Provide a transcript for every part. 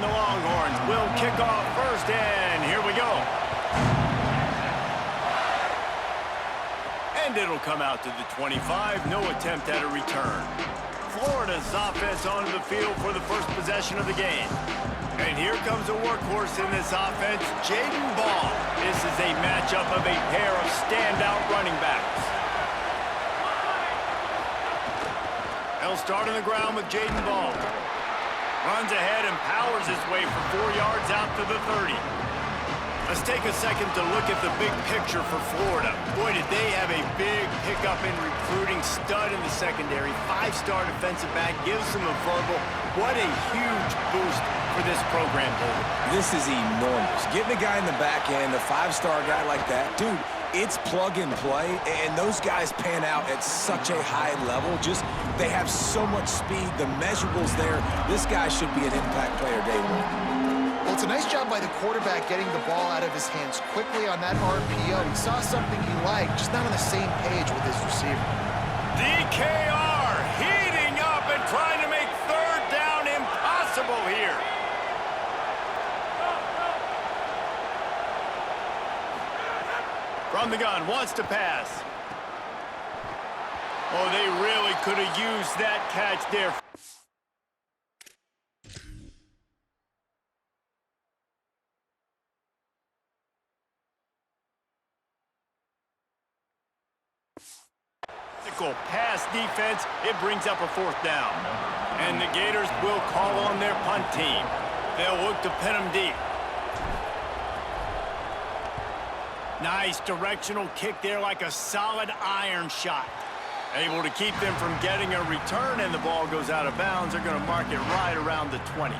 the Longhorns will kick off first, and here we go. And it'll come out to the 25. No attempt at a return. Florida's offense onto the field for the first possession of the game. And here comes a workhorse in this offense, Jaden Ball. This is a matchup of a pair of standout running backs. They'll start on the ground with Jaden Ball. Runs ahead and powers his way for 4 yards out to the 30. Let's take a second to look at the big picture for Florida. Boy, did they have a big pickup in recruiting. Stud in the secondary. 5-star defensive back. Gives them a verbal. What a huge boost for this program, David. This is enormous. Getting a guy in the back end, a 5-star guy like that, dude, it's plug and play, and those guys pan out at such a high level. Just, they have so much speed. The measurables there. This guy should be an impact player day one. Well, it's a nice job by the quarterback getting the ball out of his hands quickly on that RPO. He saw something he liked, just not on the same page with his receiver. DKR heating up and trying to make third down impossible here. From the gun, wants to pass. Oh, they really could have used that catch there. Pass defense, it brings up a 4th down. And the Gators will call on their punt team. They'll look to pin them deep. Nice directional kick there like a solid iron shot. Able to keep them from getting a return, and the ball goes out of bounds. They're going to mark it right around the 20.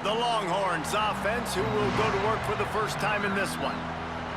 The Longhorns offense, who will go to work for the first time in this one.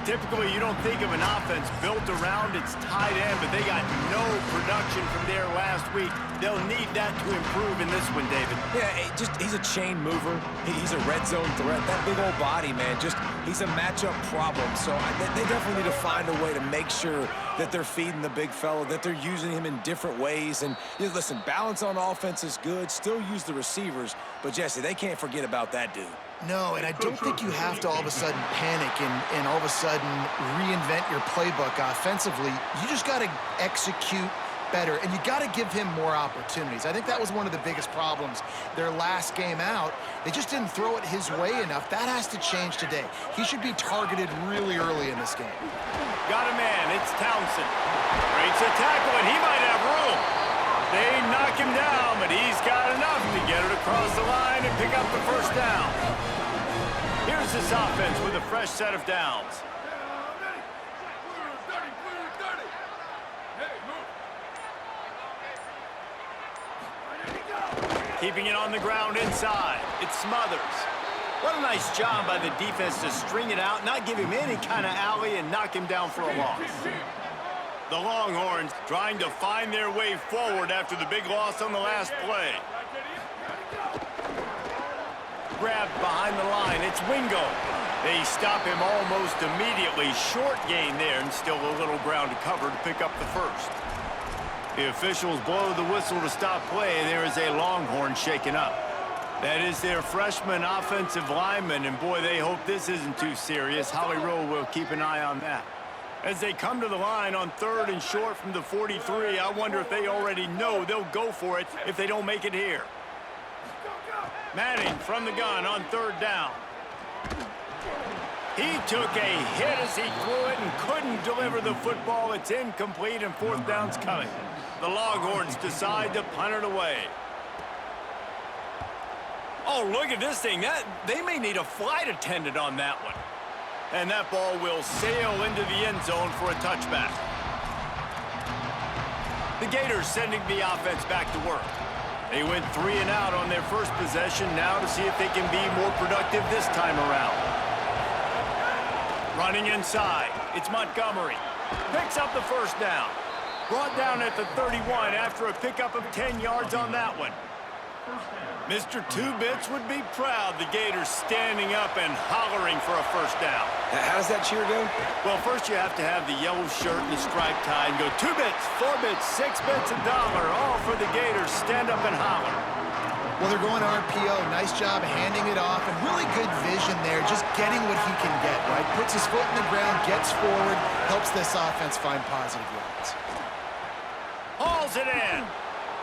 Typically, you don't think of an offense built around its tight end, but they got no production from there last week. They'll need that to improve in this one, David. Yeah, he's a chain mover. He's a red zone threat. That big old body, man, he's a matchup problem. So they definitely need to find a way to make sure that they're feeding the big fella, that they're using him in different ways. And listen, balance on offense is good. Still use the receivers. But, Jesse, they can't forget about that dude. No, and I don't think you have to all of a sudden panic and all of a sudden reinvent your playbook offensively. You just got to execute better, and you got to give him more opportunities. I think that was one of the biggest problems their last game out. They just didn't throw it his way enough. That has to change today. He should be targeted really early in this game. Got a man. It's Townsend. Breaks a tackle, and he might have room. They knock him down, but he's got enough to get it across the line and pick up the first down. Here's this offense with a fresh set of downs. Keeping it on the ground inside. It's Smothers. What a nice job by the defense to string it out, not give him any kind of alley, and knock him down for a loss. The Longhorns trying to find their way forward after the big loss on the last play. Grabbed behind the line. It's Wingo. They stop him almost immediately. Short gain there, and still a little ground to cover to pick up the first. The officials blow the whistle to stop play, and there is a Longhorn shaken up. That is their freshman offensive lineman, and boy, they hope this isn't too serious. Holly Rowe will keep an eye on that. As they come to the line on 3rd and short from the 43, I wonder if they already know they'll go for it if they don't make it here. Manning from the gun on 3rd down. He took a hit as he threw it and couldn't deliver the football. It's incomplete, and 4th down's coming. The Longhorns decide to punt it away. Oh, look at this thing. They may need a flight attendant on that one. And that ball will sail into the end zone for a touchback. The Gators sending the offense back to work. They went 3 and out on their first possession, now to see if they can be more productive this time around. Running inside, it's Montgomery. Picks up the first down. Brought down at the 31 after a pickup of 10 yards on that one. Mr. Two-Bits would be proud. The Gators standing up and hollering for a first down. How does that cheer go? Well, first you have to have the yellow shirt and the striped tie and go 2 bits, 4 bits, 6 bits, $1, all for the Gators. Stand up and holler. Well, they're going RPO. Nice job handing it off, and really good vision there, just getting what he can get, right? Puts his foot in the ground, gets forward, helps this offense find positive yards. Hauls it in.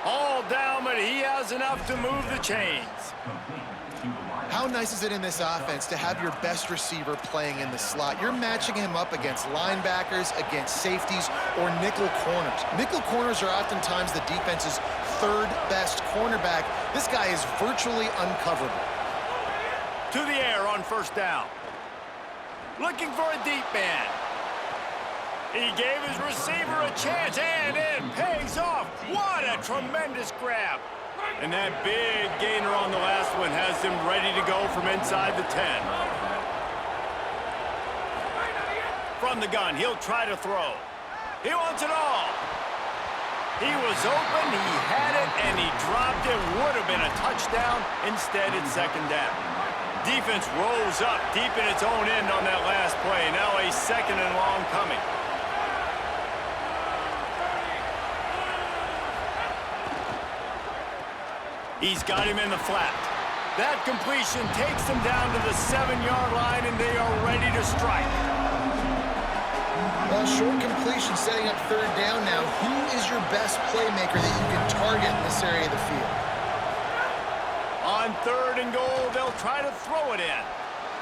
All down, but he has enough to move the chains. How nice is it in this offense to have your best receiver playing in the slot? You're matching him up against linebackers, against safeties, or nickel corners. Nickel corners are oftentimes the defense's third best cornerback. This guy is virtually uncoverable. To the air on first down. Looking for a deep man. He gave his receiver a chance, and it pays off. What a tremendous grab. And that big gainer on the last one has him ready to go from inside the 10. From the gun, he'll try to throw. He wants it all. He was open, he had it, and he dropped it. Would have been a touchdown. Instead, it's second down. Defense rose up deep in its own end on that last play. Now a second and long coming. He's got him in the flat. That completion takes them down to the 7-yard line, and they are ready to strike. Well, short completion setting up third down now. Who is your best playmaker that you can target in this area of the field? On third and goal, they'll try to throw it in.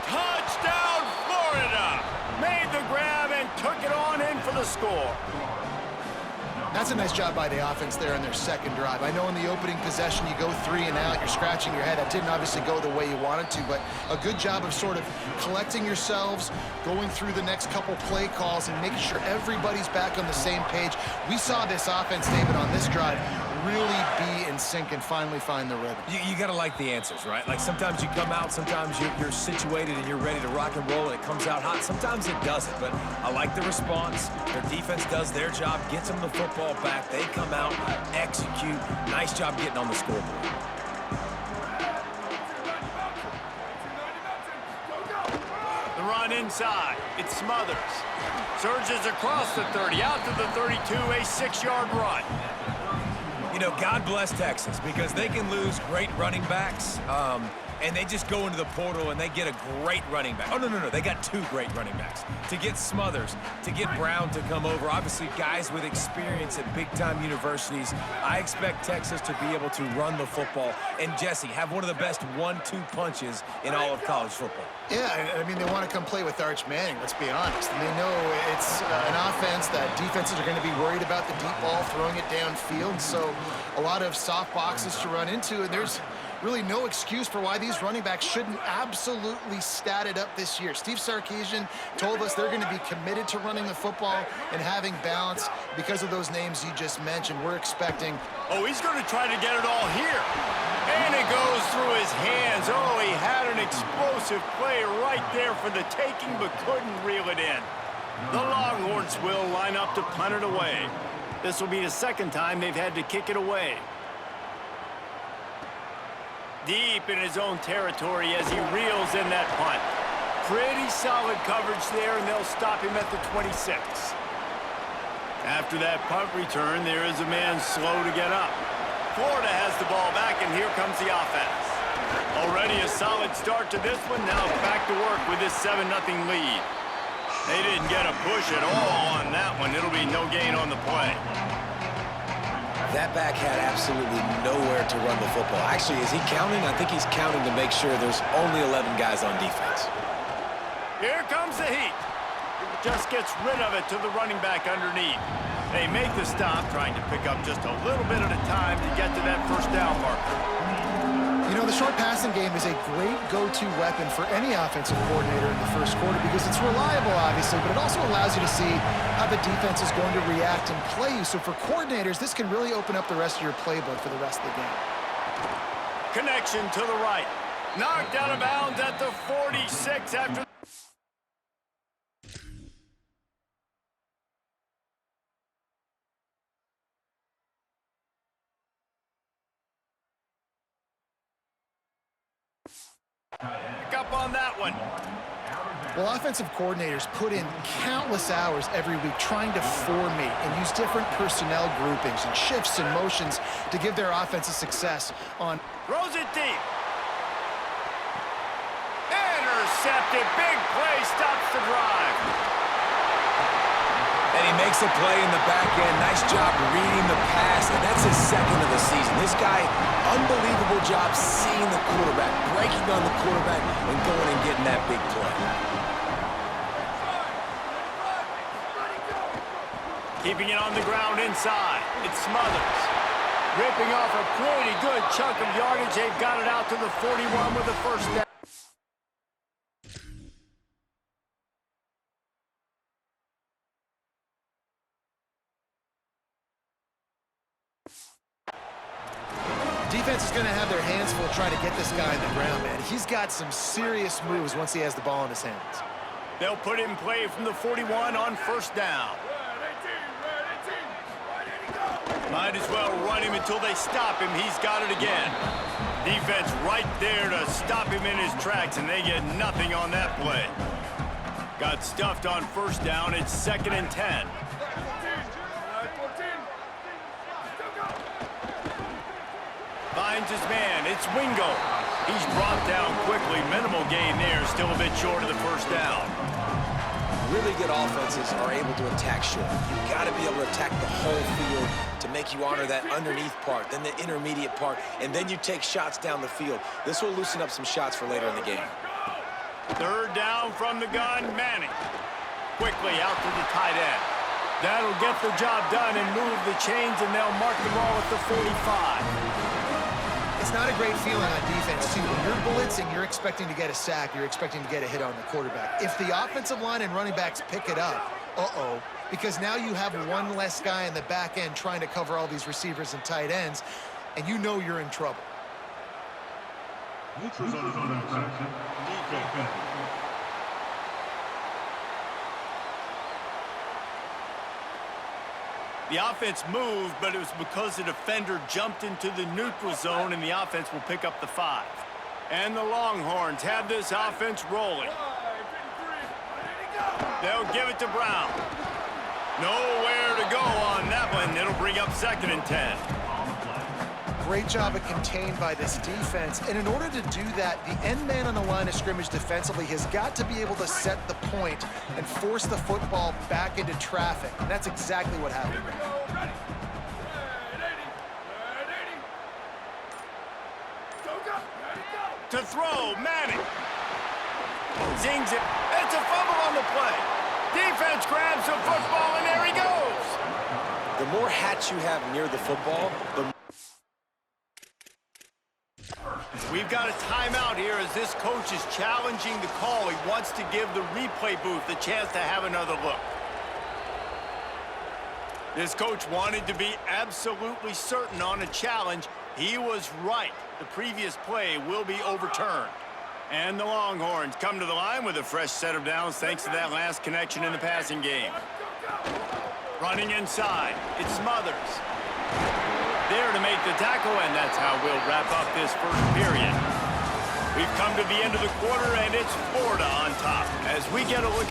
Touchdown, Florida! Made the grab and took it on in for the score. That's a nice job by the offense there on their second drive. I know in the opening possession you go 3 and out, you're scratching your head. That didn't obviously go the way you wanted to, but a good job of sort of collecting yourselves, going through the next couple play calls, and making sure everybody's back on the same page. We saw this offense, David, on this drive really be in sync and finally find the rhythm. You got to like the answers, right? Like sometimes you come out, sometimes you're situated and you're ready to rock and roll and it comes out hot. Sometimes it doesn't, but I like the response. Their defense does their job, gets them the football back. They come out, execute. Nice job getting on the scoreboard. The run inside. It Smothers. Surges across the 30, out to the 32, a 6-yard run. You know, God bless Texas because they can lose great running backs, and they just go into the portal and they get a great running back. Oh, no. They got 2 great running backs. To get Smothers, to get Brown to come over, obviously guys with experience at big-time universities. I expect Texas to be able to run the football and, Jesse, have one of the best 1-2 punches in all of college football. Yeah, I mean, they want to come play with Arch Manning, let's be honest. And they know it's an offense that defenses are going to be worried about the deep ball, throwing it downfield. So a lot of soft boxes to run into, and there's really no excuse for why these running backs shouldn't absolutely stat it up this year. Steve Sarkisian told us they're going to be committed to running the football and having balance because of those names you just mentioned. We're expecting... Oh, he's going to try to get it all here. And it goes through his hands. Oh, he had an explosive play right there for the taking, but couldn't reel it in. The Longhorns will line up to punt it away. This will be the second time they've had to kick it away. Deep in his own territory as he reels in that punt. Pretty solid coverage there, and they'll stop him at the 26. After that punt return, there is a man slow to get up. Florida has the ball back, and here comes the offense. Already a solid start to this one. Now back to work with this 7-0 lead. They didn't get a push at all on that one. It'll be no gain on the play. That back had absolutely nowhere to run the football. Actually, is he counting? I think he's counting to make sure there's only 11 guys on defense. Here comes the heat. Just gets rid of it to the running back underneath. They make the stop, trying to pick up just a little bit at a time to get to that first down marker. You know, the short passing game is a great go-to weapon for any offensive coordinator in the first quarter because it's reliable, obviously, but it also allows you to see how the defense is going to react and play you. So for coordinators, this can really open up the rest of your playbook for the rest of the game. Connection to the right. Knocked out of bounds at the 46 after... Pick up on that one. Well, offensive coordinators put in countless hours every week trying to formate and use different personnel groupings and shifts and motions to give their offensive success on. Throws it deep. Intercepted. Big play. Stops the drive. And he makes a play in the back end. Nice job reading the pass, and that's his second of the season. This guy, unbelievable job seeing the quarterback, breaking on the quarterback, and going and getting that big play. Keeping it on the ground inside. It's Smothers. Ripping off a pretty good chunk of yardage. They've got it out to the 41 with a first down. Defense is going to have their hands full trying to get this guy on the ground, man. He's got some serious moves once he has the ball in his hands. They'll put it in play from the 41 on first down. Might as well run him until they stop him. He's got it again. Defense right there to stop him in his tracks, and they get nothing on that play. Got stuffed on first down. It's 2nd and 10. Finds his man. It's Wingo. He's brought down quickly. Minimal gain there. Still a bit short of the first down. Really good offenses are able to attack short. You've got to be able to attack the whole field to make you honor that underneath part, then the intermediate part, and then you take shots down the field. This will loosen up some shots for later in the game. 3rd down from the gun. Manning. Quickly out to the tight end. That'll get the job done and move the chains, and they'll mark the ball at the 45. It's not a great feeling on defense, too. When you're blitzing, you're expecting to get a sack. You're expecting to get a hit on the quarterback. If the offensive line and running backs pick it up, because now you have one less guy in the back end trying to cover all these receivers and tight ends, and you know you're in trouble. The offense moved, but it was because the defender jumped into the neutral zone, and the offense will pick up the 5. And the Longhorns have this offense rolling. They'll give it to Brown. Nowhere to go on that one. It'll bring up 2nd and 10. Great job of contained by this defense. And in order to do that, the end man on the line of scrimmage defensively has got to be able to set the point and force the football back into traffic. And that's exactly what happened. To throw, Manning. Zings it. It's a fumble on the play. Defense grabs the football, and there he goes. The more hats you have near the football, the We've got a timeout here as this coach is challenging the call. He wants to give the replay booth the chance to have another look. This coach wanted to be absolutely certain on a challenge. He was right. The previous play will be overturned. And the Longhorns come to the line with a fresh set of downs thanks to that last connection in the passing game. Running inside, it's Smothers. There to make the tackle, and that's how we'll wrap up this first period. We've come to the end of the quarter, and it's Florida on top as we get a look.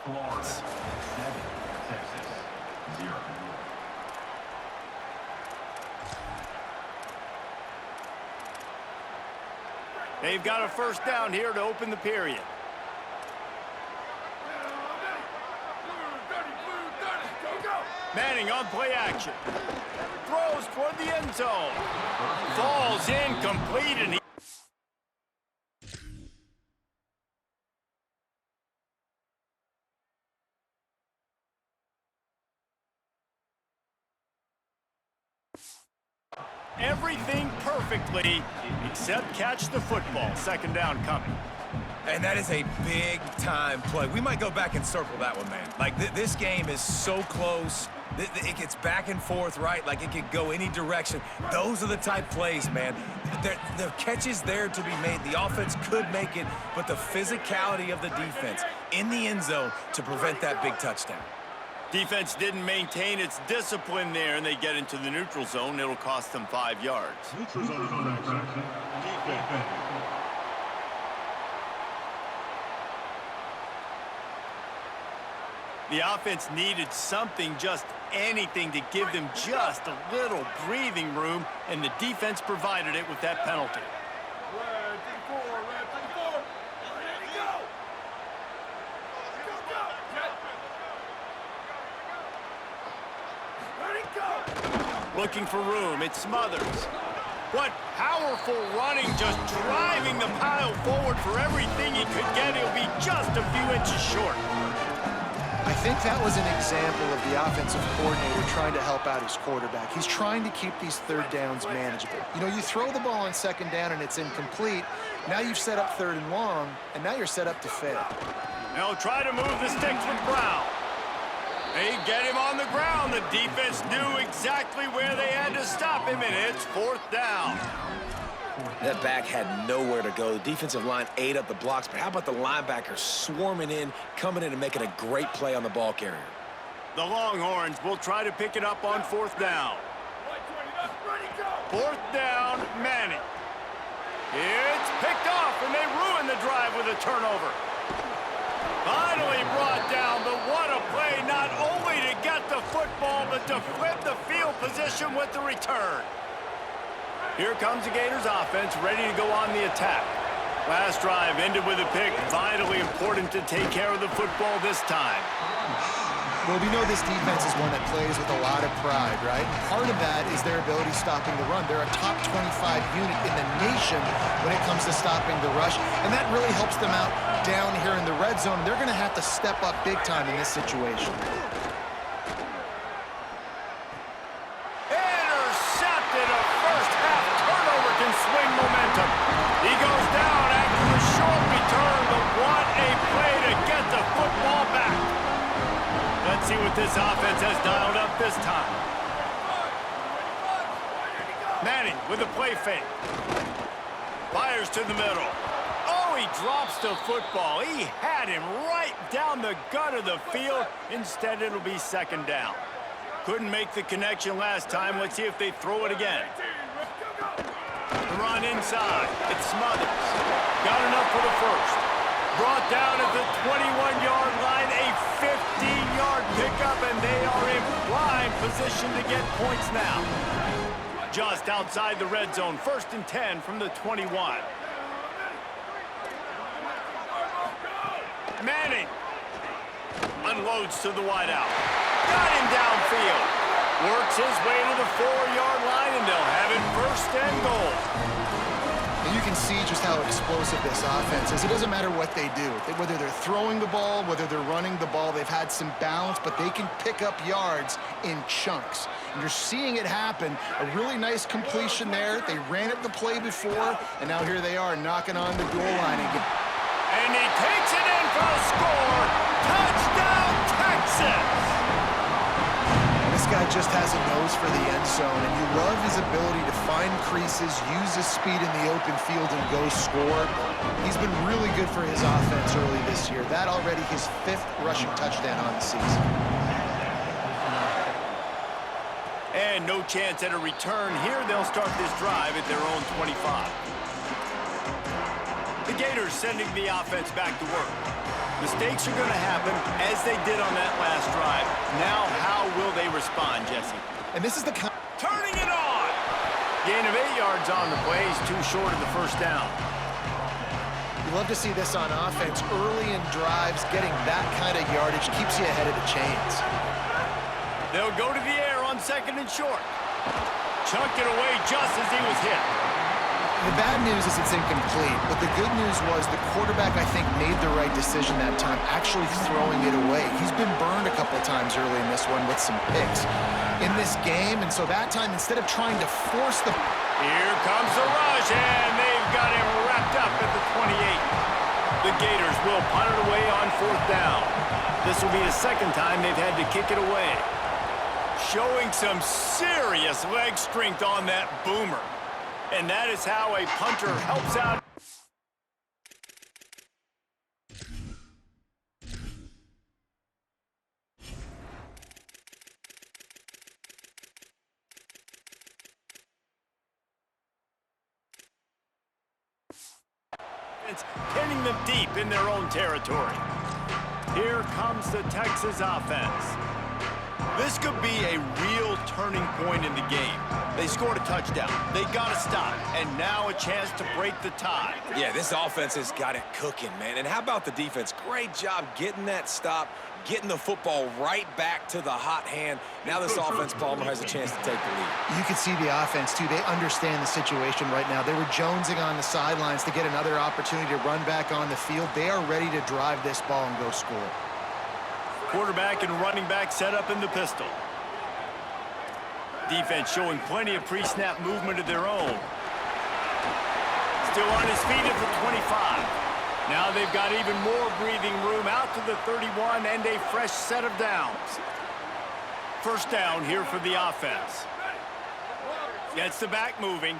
Florida 7, Texas 0. They've got a first down here to open the period. Manning on play action. Throws toward the end zone. Falls incomplete, and he everything perfectly except catch the football. 2nd down coming. And that is a big-time play. We might go back and circle that one, man. Like, this game is so close. It gets back and forth, right? Like it could go any direction. Those are the type plays, man. The catch is there to be made. The offense could make it, but the physicality of the defense in the end zone to prevent that big touchdown. Defense didn't maintain its discipline there, and they get into the neutral zone. It'll cost them 5 yards. Neutral zone infraction. Defense. The offense needed something, just anything, to give them just a little breathing room, and the defense provided it with that penalty. Looking for room, it's Smothers. What powerful running, just driving the pile forward for everything he could get. He'll be just a few inches short. I think that was an example of the offensive coordinator trying to help out his quarterback. He's trying to keep these third downs manageable. You know, you throw the ball on second down and it's incomplete. Now you've set up third and long, and now you're set up to fail. They'll try to move the sticks with Brown. They get him on the ground. The defense knew exactly where they had to stop him, and it's 4th down. That back had nowhere to go. The defensive line ate up the blocks, but how about the linebackers swarming in, coming in and making a great play on the ball carrier? The Longhorns will try to pick it up on 4th down. 4th down, Manning. It's picked off, and they ruin the drive with a turnover. Finally brought down, but what a play, not only to get the football, but to flip the field position with the return. Here comes the Gators offense, ready to go on the attack. Last drive ended with a pick, vitally important to take care of the football this time. Well, we know this defense is one that plays with a lot of pride, right? Part of that is their ability stopping the run. They're a top 25 unit in the nation when it comes to stopping the rush, and that really helps them out down here in the red zone. They're going to have to step up big time in this situation. Intercepted. A first-half turnover can swing momentum. He goes down after the short return, but what a play to get the football back. Let's see what this offense has dialed up this time. Manning with a play fake. Fires to the middle. Oh, he drops the football. He had him right down the gut of the field. Instead, it'll be 2nd down. Couldn't make the connection last time. Let's see if they throw it again. The run inside. It's Smothers. Got enough for the first. Brought down at the 21-yard line, a 15-yard pickup, and they are in prime position to get points now. Just outside the red zone, 1st and 10 from the 21. Manning unloads to the wideout. Got him downfield. Works his way to the 4-yard line, and they'll have it 1st and goal. And you can see just how explosive this offense is. It doesn't matter what they do. Whether they're throwing the ball, whether they're running the ball, they've had some balance, but they can pick up yards in chunks. And you're seeing it happen. A really nice completion there. They ran it the play before, and now here they are knocking on the goal line again. And he takes it in for a score. Touchdown, Texas! This guy just has a nose for the end zone, and you love his ability to find creases, use his speed in the open field, and go score. He's been really good for his offense early this year. That already his 5th rushing touchdown on the season. And no chance at a return here. They'll start this drive at their own 25. The Gators sending the offense back to work. Mistakes are going to happen, as they did on that last drive. Now, how will they respond, Jesse? And this is the turning it on! Gain of 8 yards on the play. He's too short of the 1st down. You love to see this on offense. Early in drives, getting that kind of yardage keeps you ahead of the chains. They'll go to the air on 2nd and short. Chunked it away just as he was hit. The bad news is it's incomplete, but the good news was the quarterback, I think, made the right decision that time, actually throwing it away. He's been burned a couple times early in this one with some picks in this game, and so that time, instead of trying to force the... Here comes the rush, and they've got him wrapped up at the 28. The Gators will punt it away on 4th down. This will be the 2nd time they've had to kick it away. showing some serious leg strength on that boomer. And that is how a punter helps out. It's pinning them deep in their own territory. Here comes the Texas offense. This could be a real turning point in the game. They scored a touchdown. They got to stop. And now a chance to break the tie. Yeah, this offense has got it cooking, man. And how about the defense? Great job getting that stop, getting the football right back to the hot hand. Now this offense, Palmer, has a chance to take the lead. You can see the offense, too. They understand the situation right now. They were jonesing on the sidelines to get another opportunity to run back on the field. They are ready to drive this ball and go score. Quarterback and running back set up in the pistol. Defense showing plenty of pre-snap movement of their own. Still on his feet at the 25. Now they've got even more breathing room out to the 31 and a fresh set of downs. First down here for the offense. Gets the back moving.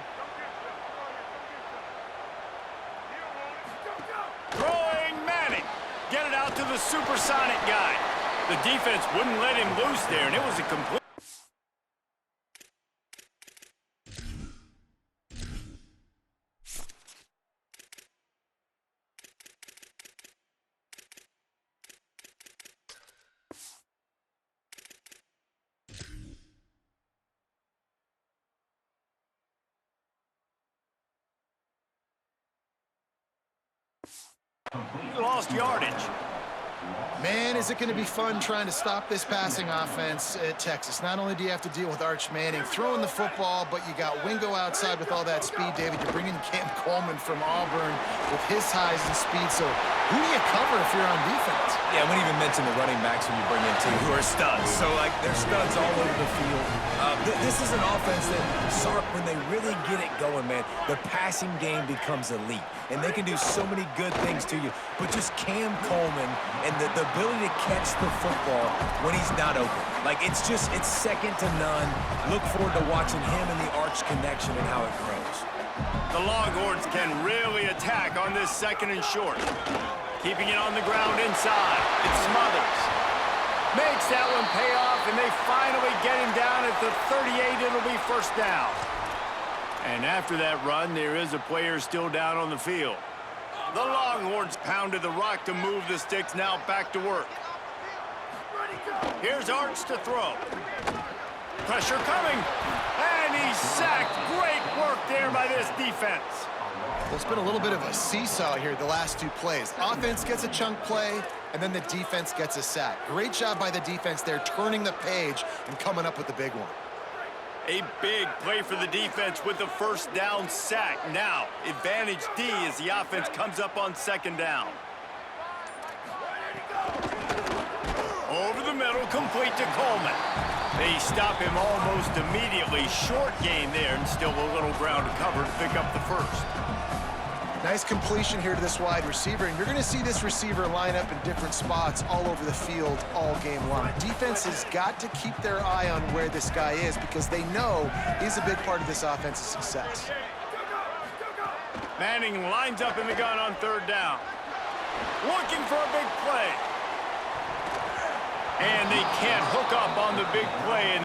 Throwing Manning. Get it out to the supersonic guy. The defense wouldn't let him loose there, and it was a complete... lost yardage. Man, is it going to be fun trying to stop this passing offense at Texas. Not only do you have to deal with Arch Manning throwing the football, but you got Wingo outside with all that speed, David. You're bringing Cam Coleman from Auburn with his highs and speed. So who do you cover if you're on defense? Yeah, we didn't even mention the running backs when you bring in two who are studs. So, like, they're studs all over the field. This is an offense that, Sark, when they really get it going, man, the passing game becomes elite. And they can do so many good things to you. But just Cam Coleman and the ability to catch the football when he's not open. Like, it's second to none. Look forward to watching him and the Arch connection and how it grows. The Longhorns can really attack on this second and short. Keeping it on the ground inside. It smothers. Makes that one pay off, and they finally get him down at the 38. It'll be first down. And after that run, there is a player still down on the field. The Longhorns pounded the rock to move the sticks, now back to work. Here's Arch to throw. Pressure coming, and he's sacked. Great work there by this defense. Well, it's been a little bit of a seesaw here the last two plays. Offense gets a chunk play, and then the defense gets a sack. Great job by the defense there, turning the page and coming up with the big one. A big play for the defense with the first down sack. Now, advantage D as the offense comes up on second down. Over the middle, complete to Coleman. They stop him almost immediately. Short gain there, and still a little ground to cover to pick up the first. Nice completion here to this wide receiver, and you're going to see this receiver line up in different spots all over the field all game long. Defense has got to keep their eye on where this guy is because they know he's a big part of this offense's success. Manning lines up in the gun on third down. Looking for a big play. And they can't hook up on the big play.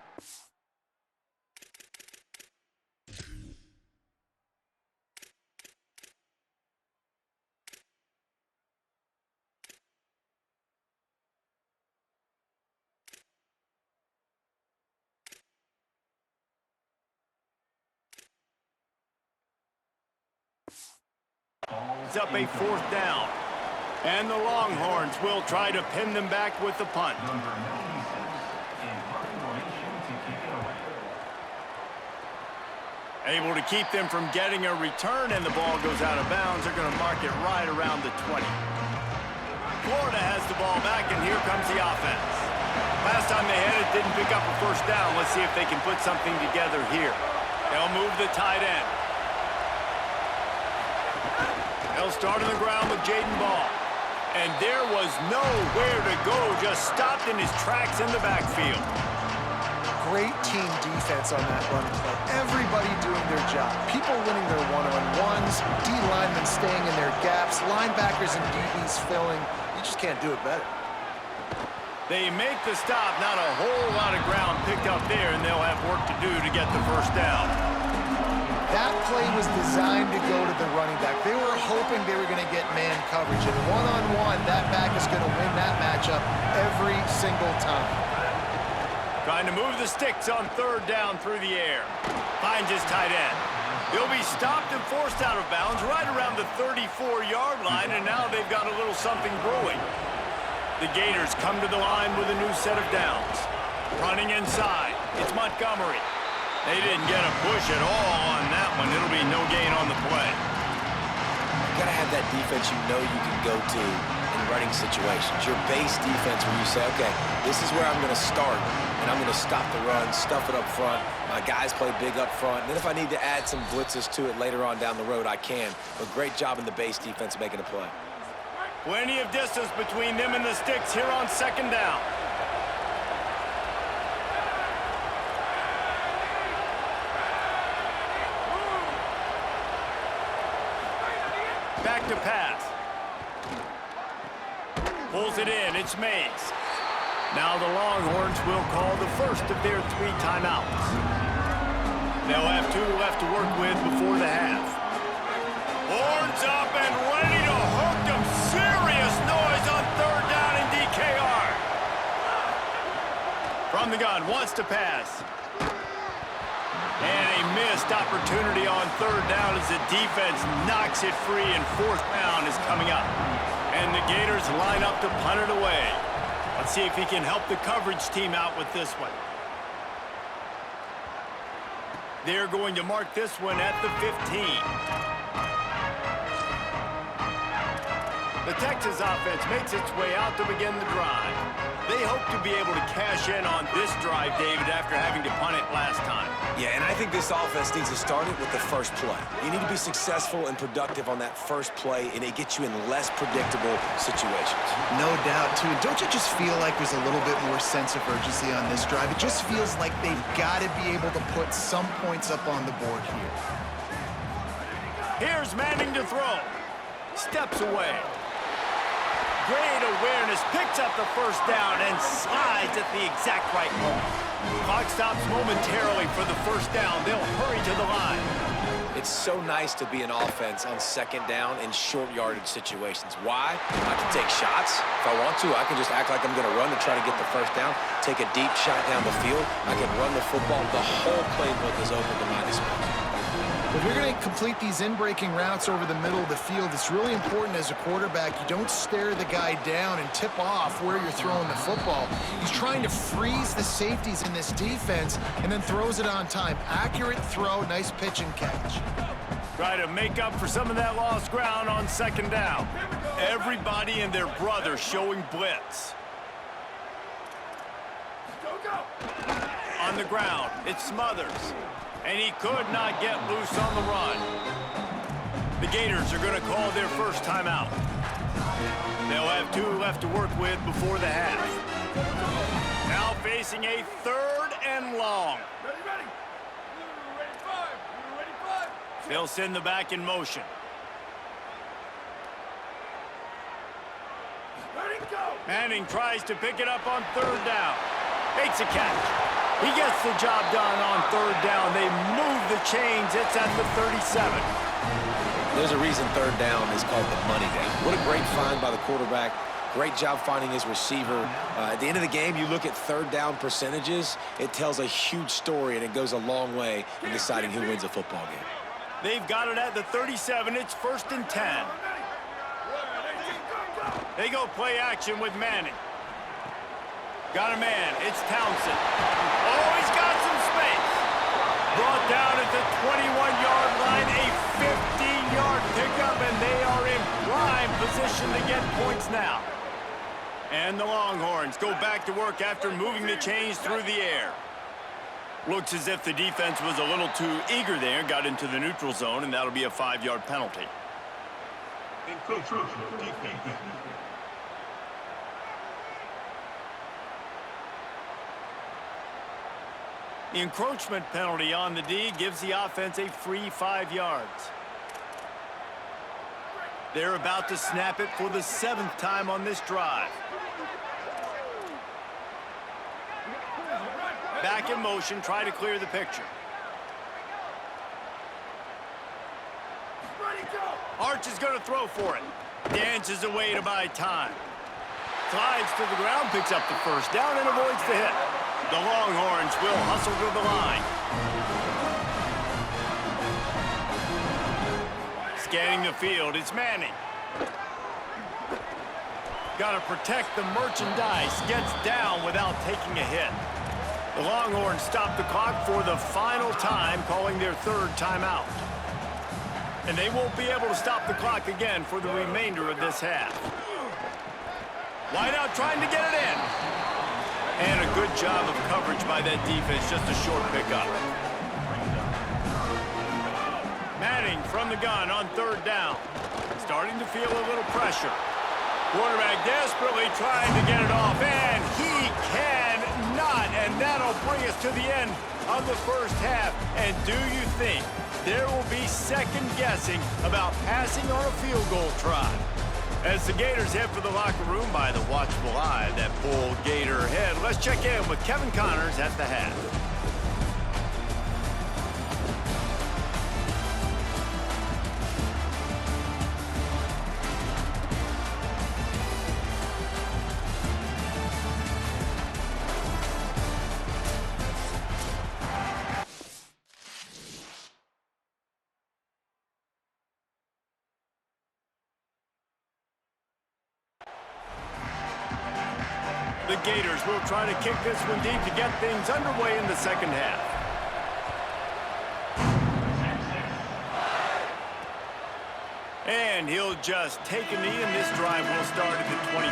It's up a fourth down. And the Longhorns will try to pin them back with the punt. Able to keep them from getting a return, and the ball goes out of bounds. They're going to mark it right around the 20. Florida has the ball back, and here comes the offense. Last time they had it, didn't pick up a first down. Let's see if they can put something together here. They'll move the tight end. They'll start on the ground with Jaden Ball. And there was nowhere to go, just stopped in his tracks in the backfield. great team defense on that run play. Everybody doing their job. People winning their one-on-ones, D linemen staying in their gaps, linebackers and DBs filling. You just can't do it better. They make the stop. Not a whole lot of ground picked up there, and they'll have work to do to get the first down. That play was designed to go to the running back. They were hoping they were going to get man coverage. And one-on-one, that back is going to win that matchup every single time. Trying to move the sticks on third down through the air. Finds his tight end. He'll be stopped and forced out of bounds right around the 34-yard line, and now they've got a little something brewing. The Gators come to the line with a new set of downs. Running inside, it's Montgomery. They didn't get a push at all on that one. It'll be no gain on the play. You got to have that defense you know you can go to in running situations. Your base defense where you say, okay, this is where I'm going to start, and I'm going to stop the run, stuff it up front. My guys play big up front. And then if I need to add some blitzes to it later on down the road, I can. But great job in the base defense making a play. Plenty of distance between them and the sticks here on second down. Back to pass. Pulls it in. It's Mays. Now the Longhorns will call the first of their 3 timeouts. They'll have 2 left to work with before the half. Horns up and ready to hook them. Serious noise on third down in DKR. From the gun, wants to pass. And a missed opportunity on third down as the defense knocks it free, and fourth down is coming up. And the Gators line up to punt it away. Let's see if he can help the coverage team out with this one. They're going to mark this one at the 15. The Texas offense makes its way out to begin the drive. They hope to be able to cash in on this drive, David, after having to punt it last time. Yeah, and I think this offense needs to start it with the first play. You need to be successful and productive on that first play, and it gets you in less predictable situations. No doubt, too. Don't you just feel like there's a little bit more sense of urgency on this drive? It just feels like they've got to be able to put some points up on the board here. Here's Manning to throw. Steps away. Great awareness, picks up the first down and slides at the exact right moment. Clock stops momentarily for the first down. They'll hurry to the line. It's so nice to be an offense on second down in short yardage situations. Why? I can take shots. If I want to, I can just act like I'm going to run to try to get the first down, take a deep shot down the field. I can run the football. The whole playbook is open to my disposal. If you're going to complete these in-breaking routes over the middle of the field, it's really important as a quarterback you don't stare the guy down and tip off where you're throwing the football. He's trying to freeze the safeties in this defense and then throws it on time. Accurate throw, nice pitch and catch. Try to make up for some of that lost ground on second down. Everybody and their brother showing blitz. On the ground, it's Smothers. And he could not get loose on the run. The Gators are going to call their first timeout. They'll have 2 left to work with before the half. Now facing a 3rd and long. They'll send the back in motion. Manning tries to pick it up on third down. Makes a catch. He gets the job done on third down. They move the chains. It's at the 37. There's a reason third down is called the money down. What a great find by the quarterback. Great job finding his receiver. At the end of the game, you look at third down percentages. It tells a huge story, and it goes a long way in deciding who wins a football game. They've got it at the 37. It's 1st and 10. They go play action with Manning. Got a man. It's Townsend. Oh, he's got some space. Brought down at the 21-yard line. A 15-yard pickup, and they are in prime position to get points now. And the Longhorns go back to work after moving the chains through the air. Looks as if the defense was a little too eager there, got into the neutral zone, and that'll be a 5-yard penalty. The encroachment penalty on the D gives the offense a free 5 yards. They're about to snap it for the 7th time on this drive. Back in motion, try to clear the picture. Arch is going to throw for it. Dances away to buy time. Slides to the ground, picks up the first down, and avoids the hit. The Longhorns will hustle to the line. Scanning the field, it's Manning. Got to protect the merchandise. Gets down without taking a hit. The Longhorns stop the clock for the final time, calling their 3rd timeout. And they won't be able to stop the clock again for the remainder of this half. Wideout trying to get it in. And a good job of coverage by that defense, just a short pickup. Manning from the gun on 3rd down. Starting to feel a little pressure. Quarterback desperately trying to get it off, and he cannot. And that'll bring us to the end of the first half. And do you think there will be second guessing about passing on a field goal try? As the Gators head for the locker room by the watchful eye, that Bull Gator head. Let's check in with Kevin Connors at the half. The Gators will try to kick this one deep to get things underway in the second half. And he'll just take a knee, and this drive will start at the 25.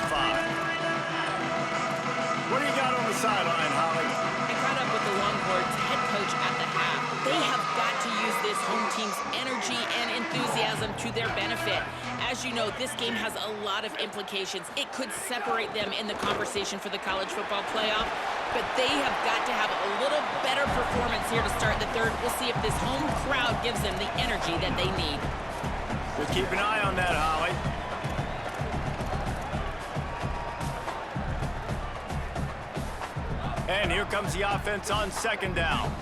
What do you got on the sideline, Holly? I caught up with the Longhorns head coach at the half. They have got to use this home team's energy and enthusiasm to their benefit. As you know, this game has a lot of implications. It could separate them in the conversation for the college football playoff, but they have got to have a little better performance here to start the 3rd. We'll see if this home crowd gives them the energy that they need. We'll keep an eye on that, Holly. And here comes the offense on 2nd down.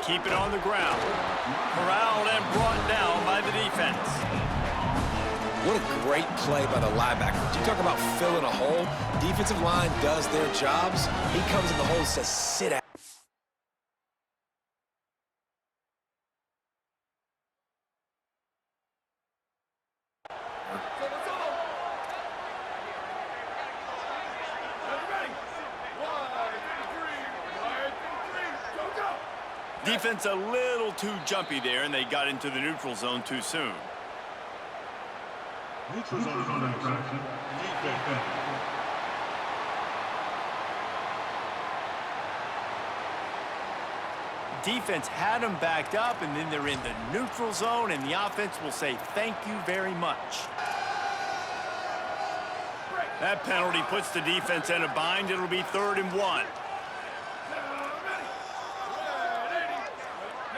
Keep it on the ground. Corralled and brought down by the defense. What a great play by the linebacker. You talk about filling a hole. Defensive line does their jobs. He comes in the hole and says, sit out. Defense a little too jumpy there, and they got into the neutral zone too soon. Neutral zone under infraction. Defense. Defense had them backed up, and then they're in the neutral zone, and the offense will say thank you very much. That penalty puts the defense in a bind. It'll be 3rd and 1.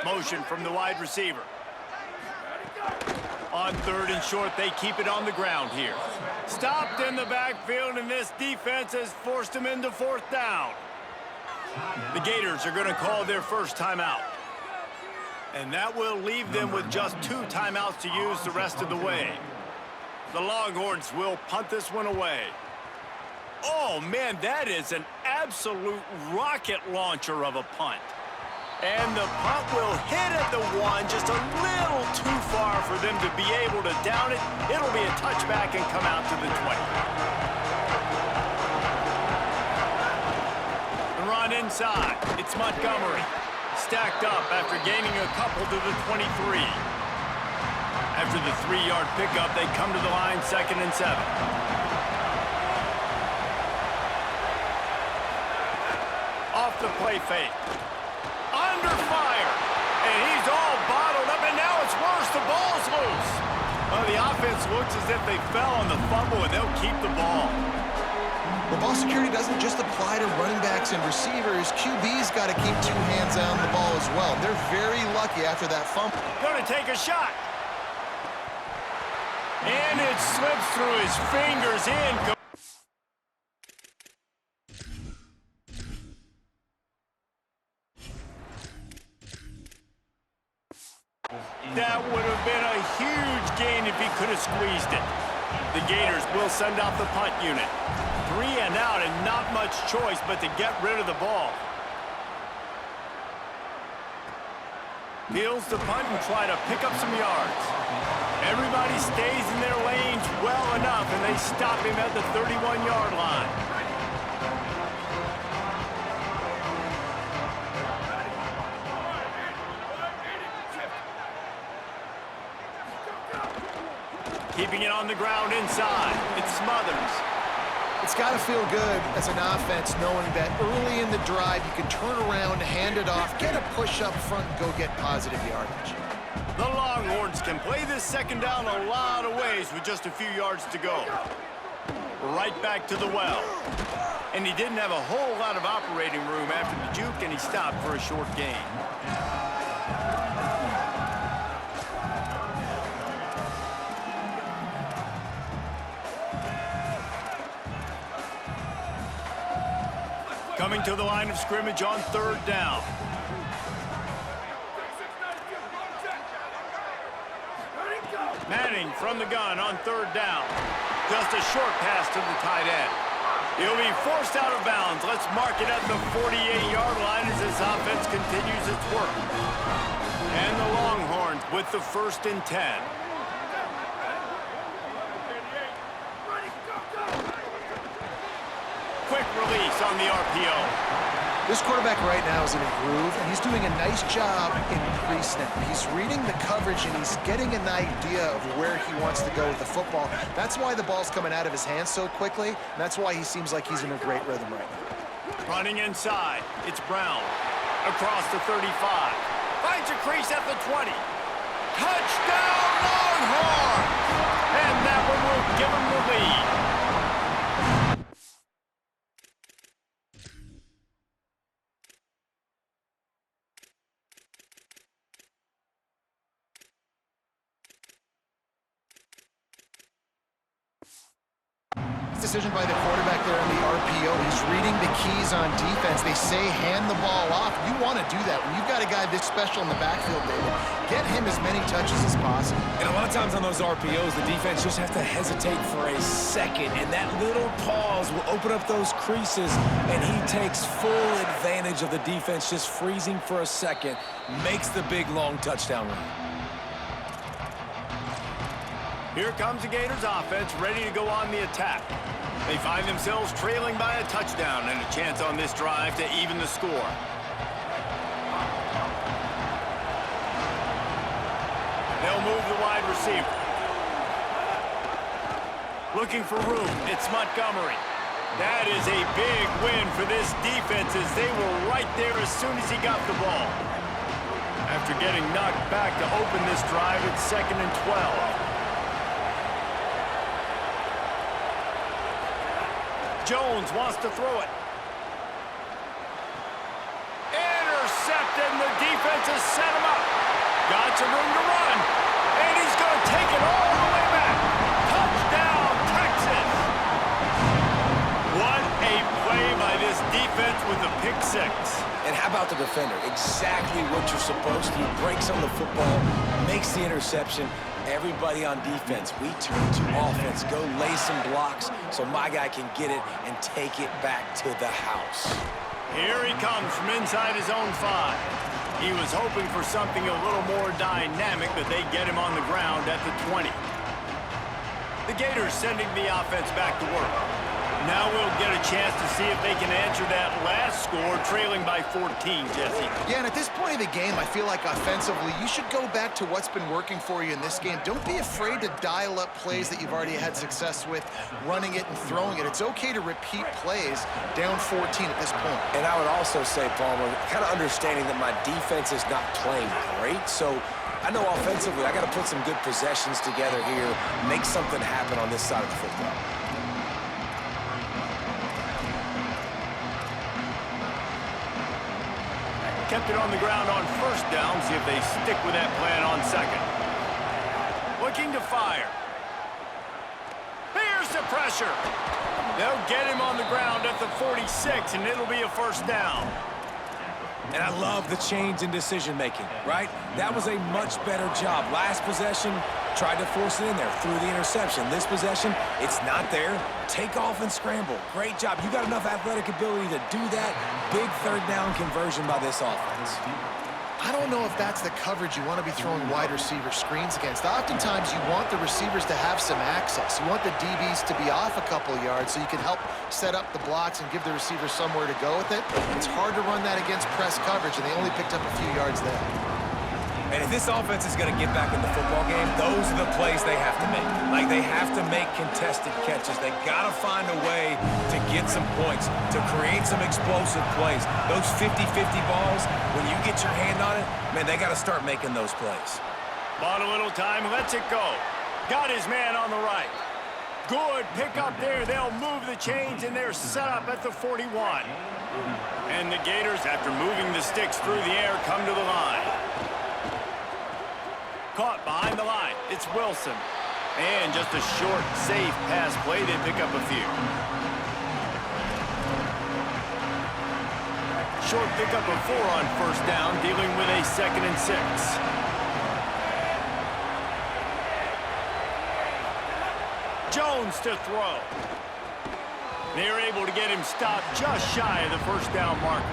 Motion from the wide receiver. On 3rd and short, they keep it on the ground here. Stopped in the backfield, and this defense has forced them into 4th down. The Gators are going to call their first timeout. And that will leave them with just 2 timeouts to use the rest of the way. The Longhorns will punt this one away. Oh, man, that is an absolute rocket launcher of a punt. And the punt will hit at the 1, just a little too far for them to be able to down it. It'll be a touchback and come out to the 20. The run inside. It's Montgomery. Stacked up after gaining a couple to the 23. After the 3-yard pickup, they come to the line 2nd and 7. Off the play fake. Under fire, and he's all bottled up, and now it's worse. The ball's loose. Well, the offense looks as if they fell on the fumble, and they'll keep the ball. Well, ball security doesn't just apply to running backs and receivers. QB's got to keep two hands on the ball as well. They're very lucky after that fumble. Gonna take a shot. And it slips through his fingers in. That would have been a huge gain if he could have squeezed it. The Gators will send out the punt unit. 3 and out and not much choice but to get rid of the ball. Fields the punt and try to pick up some yards. Everybody stays in their lanes well enough, and they stop him at the 31-yard line. Keeping it on the ground inside. It's Smothers. It's got to feel good as an offense knowing that early in the drive you can turn around, hand it off, get a push up front, and go get positive yardage. The Longhorns can play this second down a lot of ways with just a few yards to go. Right back to the well. And he didn't have a whole lot of operating room after the juke, and he stopped for a short gain. Coming to the line of scrimmage on 3rd down. Manning from the gun on 3rd down. Just a short pass to the tight end. He'll be forced out of bounds. Let's mark it at the 48-yard line as this offense continues its work. And the Longhorns with the 1st and 10. Quick release on the RPO. This quarterback right now is in a groove, and he's doing a nice job in pre-snap. He's reading the coverage, and he's getting an idea of where he wants to go with the football. That's why the ball's coming out of his hands so quickly, and that's why he seems like he's in a great rhythm right now. Running inside, it's Brown. Across the 35. Finds a crease at the 20. Touchdown, Longhorns! And that one will give him the lead. Decision by the quarterback there in the RPO. He's reading the keys on defense. They say hand the ball off. You want to do that. When you've got a guy this special in the backfield, David, get him as many touches as possible. And a lot of times on those RPOs, the defense just has to hesitate for a second, and that little pause will open up those creases, and he takes full advantage of the defense just freezing for a second, makes the big, long touchdown run. Here comes the Gators offense, ready to go on the attack. They find themselves trailing by a touchdown and a chance on this drive to even the score. They'll move the wide receiver. Looking for room, it's Montgomery. That is a big win for this defense as they were right there as soon as he got the ball. After getting knocked back to open this drive, it's 2nd and 12. Jones wants to throw it. Intercepted, and the defense has set him up. Got some room to run, and he's going to take it all the way back. Touchdown, Texas! What a play by this defense with the pick 6. And how about the defender? Exactly what you're supposed to. He breaks on the football, makes the interception. Everybody on defense, we turn to offense. Go lay some blocks so my guy can get it and take it back to the house. Here he comes from inside his own 5. He was hoping for something a little more dynamic, but they get him on the ground at the 20. The Gators sending the offense back to work. Now we'll get a chance to see if they can answer that last score, trailing by 14, Jesse. Yeah, and at this point of the game, I feel like offensively, you should go back to what's been working for you in this game. Don't be afraid to dial up plays that you've already had success with, running it and throwing it. It's okay to repeat plays down 14 at this point. And I would also say, Palmer, kind of understanding that my defense is not playing great, so I know offensively I got to put some good possessions together here, make something happen on this side of the football. kept it on the ground on first down. See if they stick with that plan on second. Looking to fire. Here's the pressure. They'll get him on the ground at the 46, and it'll be a first down. And I love the change in decision-making, right? That was a much better job. Last possession, tried to force it in there, threw the interception. This possession, it's not there. Take off and scramble. Great job. You got enough athletic ability to do that. Big third down conversion by this offense. I don't know if that's the coverage you want to be throwing wide receiver screens against. Oftentimes, you want the receivers to have some access. You want the DBs to be off a couple yards so you can help set up the blocks and give the receivers somewhere to go with it. It's hard to run that against press coverage, and they only picked up a few yards there. And if this offense is going to get back in the football game, those are the plays they have to make. Like, they have to make contested catches. They got to find a way to get some points, to create some explosive plays. Those 50-50 balls, when you get your hand on it, man, they got to start making those plays. Bought a little time, lets it go. Got his man on the right. Good pick up there. They'll move the chains, and they're set up at the 41. And the Gators, after moving the sticks through the air, come to the line. Caught behind the line. It's Wilson. And just a short, safe pass play. They pick up a few. Short pickup of 4 on first down, dealing with a 2nd and 6. Jones to throw. They're able to get him stopped just shy of the first down marker.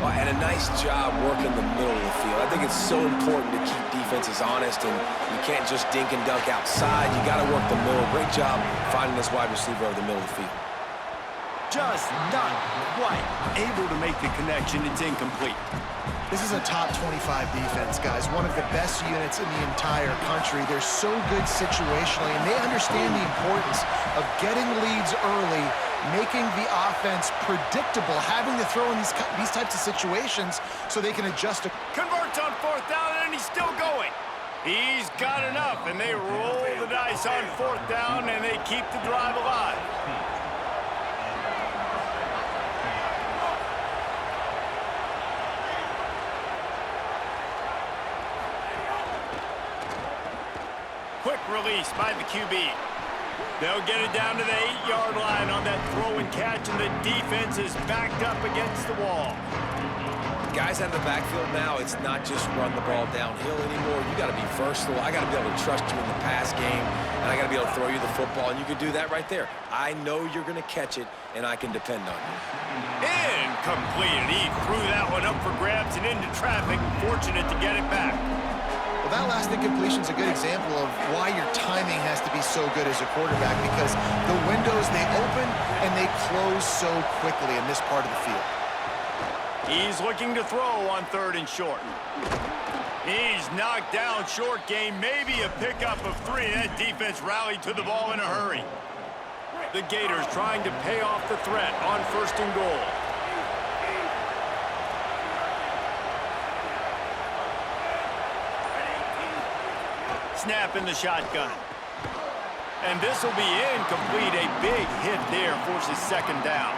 Well, and a nice job working the middle of the field. I think it's so important to keep defenses honest, and you can't just dink and dunk outside. You got to work the middle. Great job finding this wide receiver over the middle of the field. Just not quite able to make the connection. It's incomplete. This is a top 25 defense, guys. One of the best units in the entire country. They're so good situationally, and they understand the importance of getting leads early, making the offense predictable, having to throw in these types of situations so they can adjust. Converts on 4th down, and he's still going. He's got enough, and they roll the dice on 4th down, and they keep the drive alive. Quick release by the QB. They'll get it down to the 8-yard line on that throw and catch, and the defense is backed up against the wall. Guys out of the backfield now, it's not just run the ball downhill anymore. You got to be versatile. I got to be able to trust you in the pass game, and I got to be able to throw you the football, and you can do that right there. I know you're going to catch it, and I can depend on you. Incomplete. He threw that one up for grabs and into traffic. Fortunate to get it back. Well, that last incompletion is a good example of why your timing has to be so good as a quarterback, because the windows, they open and they close so quickly in this part of the field. He's looking to throw on 3rd and short. He's knocked down, short game, maybe a pickup of 3. That defense rallied to the ball in a hurry. The Gators trying to pay off the threat on 1st and goal. Snap in the shotgun. And this will be incomplete. A big hit there forces 2nd down.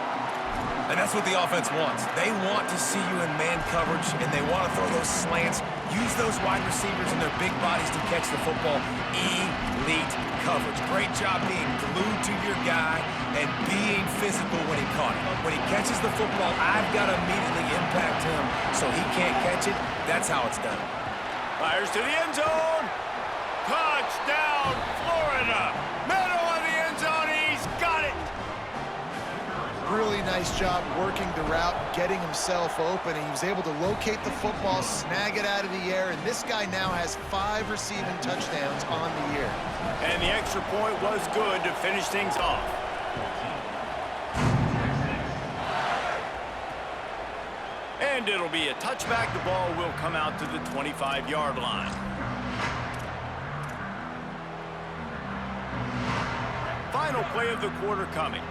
And that's what the offense wants. They want to see you in man coverage, and they want to throw those slants, use those wide receivers and their big bodies to catch the football. Elite coverage. Great job being glued to your guy and being physical when he caught it. When he catches the football, I've got to immediately impact him so he can't catch it. That's how it's done. Fires to the end zone. Touchdown, Florida. Middle of the end zone. He's got it. Really nice job working the route, getting himself open, and he was able to locate the football, snag it out of the air, and this guy now has 5 receiving touchdowns on the year. And the extra point was good to finish things off. And it'll be a touchback. The ball will come out to the 25-yard line. Final play of the quarter coming.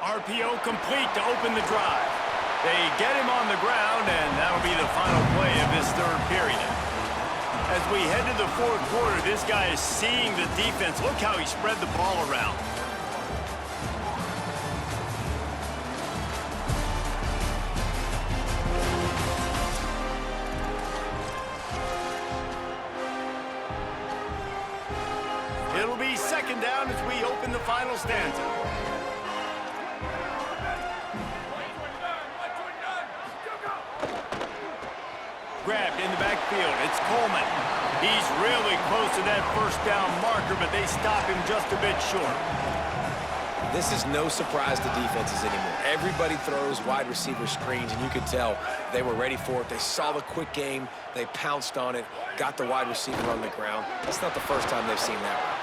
RPO complete to open the drive. They get him on the ground, and that'll be the final play of this 3rd period. As we head to the fourth quarter, this guy is seeing the defense. Look how he spread the ball around. It'll be second down as we open the final stanza. Grabbed in the backfield. It's Coleman. He's really close to that first down marker, but they stop him just a bit short. This is no surprise to defenses anymore. Everybody throws wide receiver screens, and you could tell they were ready for it. They saw the quick game. They pounced on it, got the wide receiver on the ground. It's not the first time they've seen that route.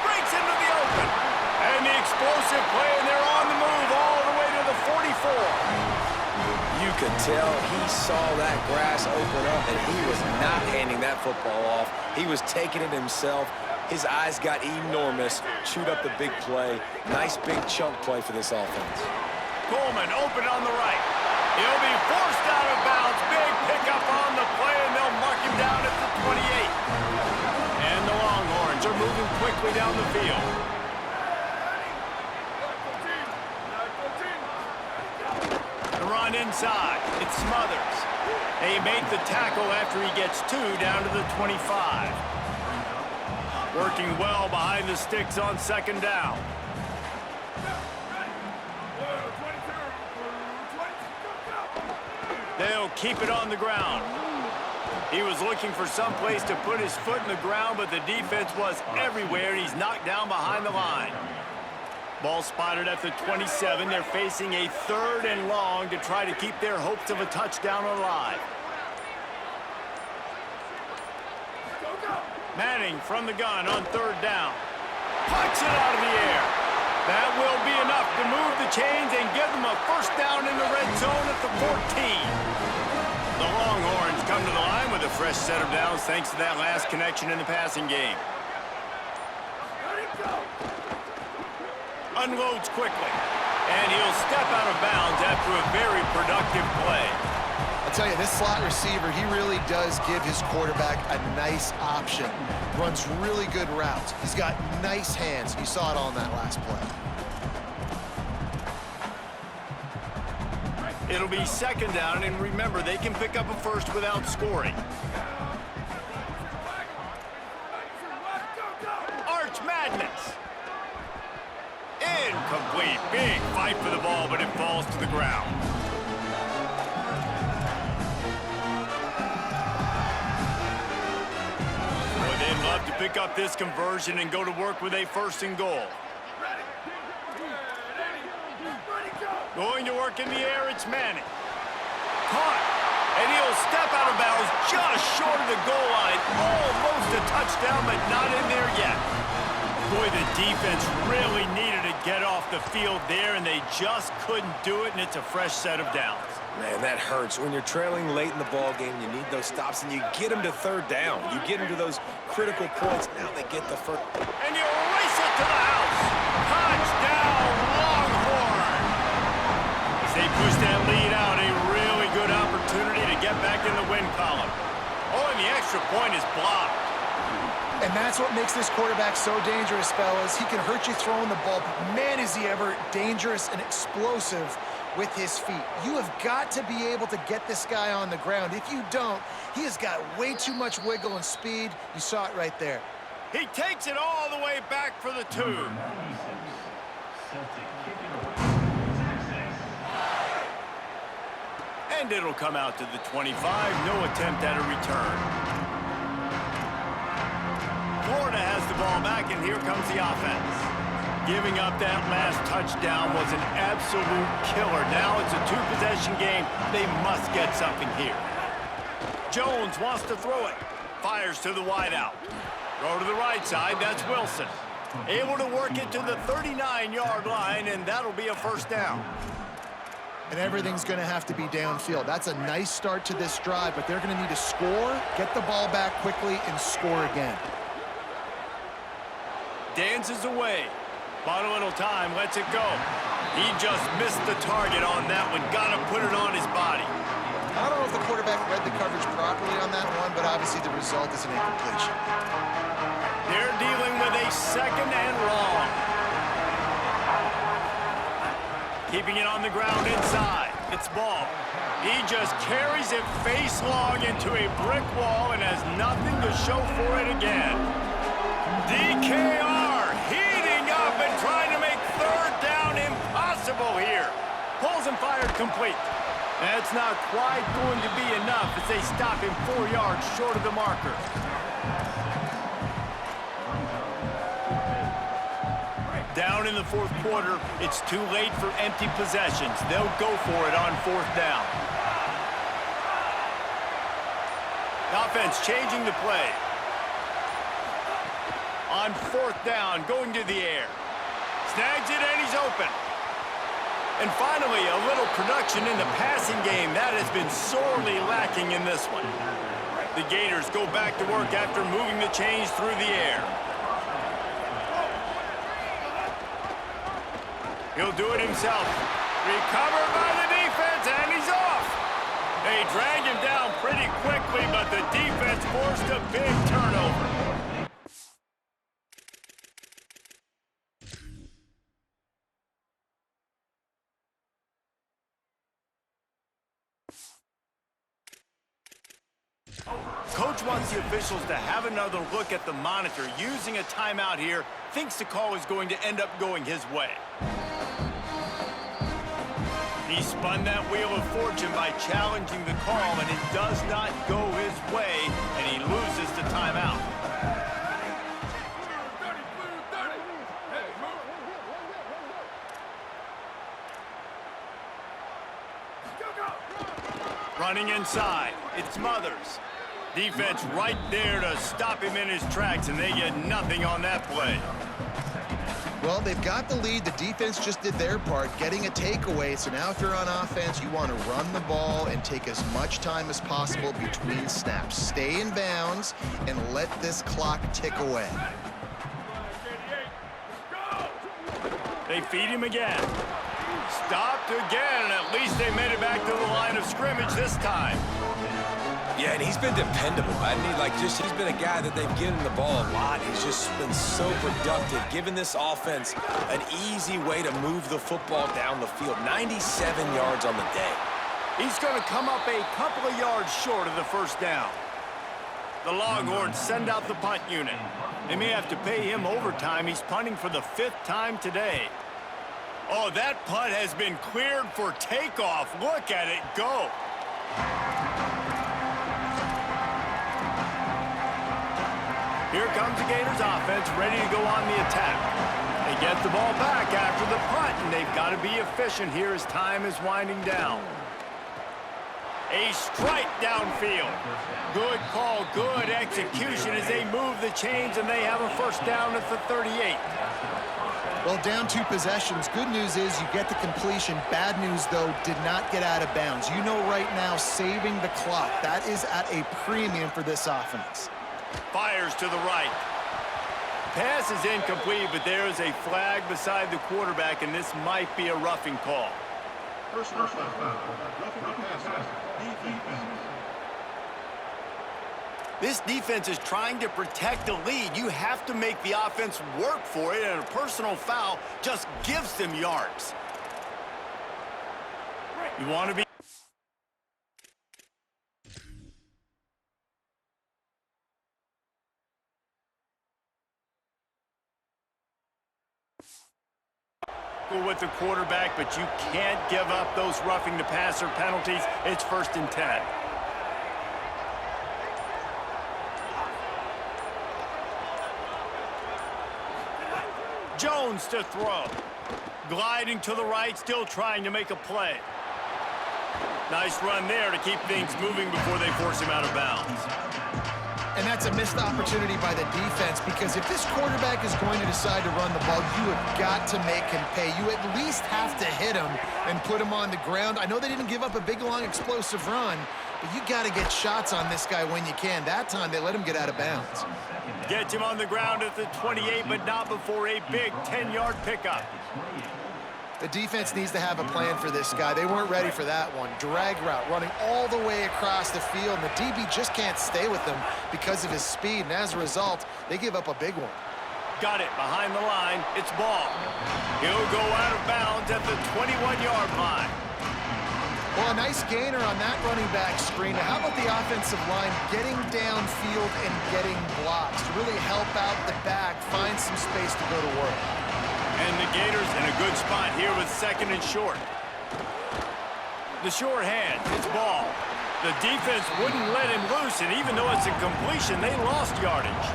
Breaks into the open. And the explosive play, and they're on the move all the way to the 44. You could tell he saw that grass open up, and he was not handing that football off. He was taking it himself. His eyes got enormous, chewed up the big play. Nice big chunk play for this offense. Coleman open on the right. He'll be forced out of bounds. Big pickup on the play, and they'll mark him down at the 28. And the Longhorns are moving quickly down the field. Run inside. It's Smothers. They make the tackle after he gets 2 down to the 25. Working well behind the sticks on second down. They'll keep it on the ground. He was looking for some place to put his foot in the ground, but the defense was everywhere, and he's knocked down behind the line. Ball spotted at the 27. They're facing a 3rd and long to try to keep their hopes of a touchdown alive. Manning from the gun on 3rd down. Pucks it out of the air. That will be enough to move the chains and give them a first down in the red zone at the 14. The Longhorns come to the line with a fresh set of downs thanks to that last connection in the passing game. Unloads quickly, and he'll step out of bounds after a very productive play. I'll tell you, this slot receiver, he really does give his quarterback a nice option. Runs really good routes. He's got nice hands. You saw it on that last play. It'll be second down, and remember, they can pick up a first without scoring. Arch Madness. Incomplete. Big fight for the ball, but it falls to the ground. Boy, they'd love to pick up this conversion and go to work with a 1st and goal. Going to work in the air, it's Manning. Caught. And he'll step out of bounds just short of the goal line. Almost a touchdown, but not in there yet. Boy, the defense really needed to get off the field there, and they just couldn't do it, and it's a fresh set of downs. Man, that hurts. When you're trailing late in the ball game, you need those stops, and you get them to 3rd down. You get them to those critical points. Now they get the first. And you race it to the house. Touchdown, Longhorn. As they push that lead out, a really good opportunity to get back in the win column. Oh, and the extra point is blocked. And that's what makes this quarterback so dangerous, fellas. He can hurt you throwing the ball, but man, is he ever dangerous and explosive with his feet. You have got to be able to get this guy on the ground. If you don't, he has got way too much wiggle and speed. You saw it right there. He takes it all the way back for the 2. And it'll come out to the 25. No attempt at a return. Florida has the ball back, and here comes the offense. Giving up that last touchdown was an absolute killer. Now it's a 2-possession game. They must get something here. Jones wants to throw it. Fires to the wideout. Throw to the right side. That's Wilson. Able to work it to the 39-yard line, and that'll be a first down. And everything's going to have to be downfield. That's a nice start to this drive, but they're going to need to score, get the ball back quickly, and score again. Dances away. Bought a little time, lets it go. He just missed the target on that one. Got to put it on his body. I don't know if the quarterback read the coverage properly on that one, but obviously the result is an incompletion. They're dealing with a second and long. Keeping it on the ground inside. It's ball. He just carries it face long into a brick wall and has nothing to show for it again. DKR heating up and trying to make third down impossible here. Pulls and fired complete. That's not quite going to be enough as they stop him 4 yards short of the marker. Down in the fourth quarter, it's too late for empty possessions. They'll go for it on fourth down. The offense changing the play. On fourth down, going to the air. Snags it and he's open. And finally, a little production in the passing game. That has been sorely lacking in this one. The Gators go back to work after moving the chains through the air. He'll do it himself. Recovered by the defense, and he's off. They drag him down pretty quickly, but the defense forced a big turnover. Coach wants the officials to have another look at the monitor. Using a timeout here, thinks the call is going to end up going his way. He spun that wheel of fortune by challenging the call, and it does not go his way, and he loses the timeout. Running inside, it's Mothers. Defense right there to stop him in his tracks, and they get nothing on that play. Well, they've got the lead. The defense just did their part, getting a takeaway. So now if you're on offense, you want to run the ball and take as much time as possible between snaps. Stay in bounds and let this clock tick away. They feed him again. Stopped again, and at least they made it back to the line of scrimmage this time. Yeah, and he's been dependable, hasn't he? Like, he's been a guy that they've given the ball a lot. He's just been so productive, giving this offense an easy way to move the football down the field. 97 yards on the day. He's going to come up a couple of yards short of the first down. The Longhorns send out the punt unit. They may have to pay him overtime. He's punting for the 5th time today. Oh, that punt has been cleared for takeoff. Look at it go. Here comes the Gators offense, ready to go on the attack. They get the ball back after the punt, and they've got to be efficient here as time is winding down. A strike downfield. Good call, good execution as they move the chains, and they have a first down at the 38. Well, down 2 possessions. Good news is you get the completion. Bad news, though, did not get out of bounds. You know right now, saving the clock. That is at a premium for this offense. Fires to the right. Pass is incomplete, but there is a flag beside the quarterback, and this might be a roughing call. Personal foul. Roughing the passer. Defense. This defense is trying to protect the lead. You have to make the offense work for it, and a personal foul just gives them yards. You want to be... with the quarterback, but you can't give up those roughing the passer penalties. It's 1st and 10. Jones to throw. Gliding to the right, still trying to make a play. Nice run there to keep things moving before they force him out of bounds. And that's a missed opportunity by the defense, because if this quarterback is going to decide to run the ball, you have got to make him pay. You at least have to hit him and put him on the ground. I know they didn't give up a big, long, explosive run, but you got to get shots on this guy when you can. That time, they let him get out of bounds. Gets him on the ground at the 28, but not before a big 10-yard pickup. The defense needs to have a plan for this guy. They weren't ready for that one. Drag route running all the way across the field, and the DB just can't stay with him because of his speed, and as a result, they give up a big one. Got it behind the line. It's ball. He'll go out of bounds at the 21-yard line. Well, a nice gainer on that running back screen. Now, how about the offensive line getting downfield and getting blocks to really help out the back, find some space to go to work? And the Gators in a good spot here with second and short. The short hand, it's ball. The defense wouldn't let him loose, and even though it's a completion, they lost yardage.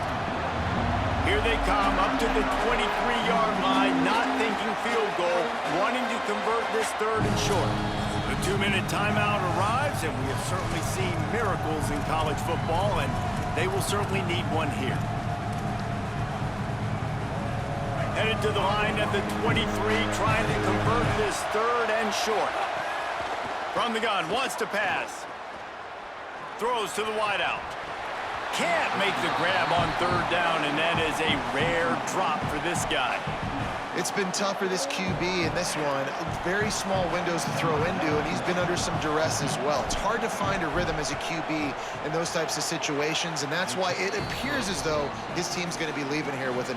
Here they come up to the 23-yard line, not thinking field goal, wanting to convert this third and short. The 2-minute timeout arrives, and we have certainly seen miracles in college football, and they will certainly need one here. Headed to the line at the 23, trying to convert this third and short. From the gun, wants to pass. Throws to the wideout. Can't make the grab on third down, and that is a rare drop for this guy. It's been tough for this QB in this one. Very small windows to throw into, and he's been under some duress as well. It's hard to find a rhythm as a QB in those types of situations, and that's why it appears as though his team's going to be leaving here with a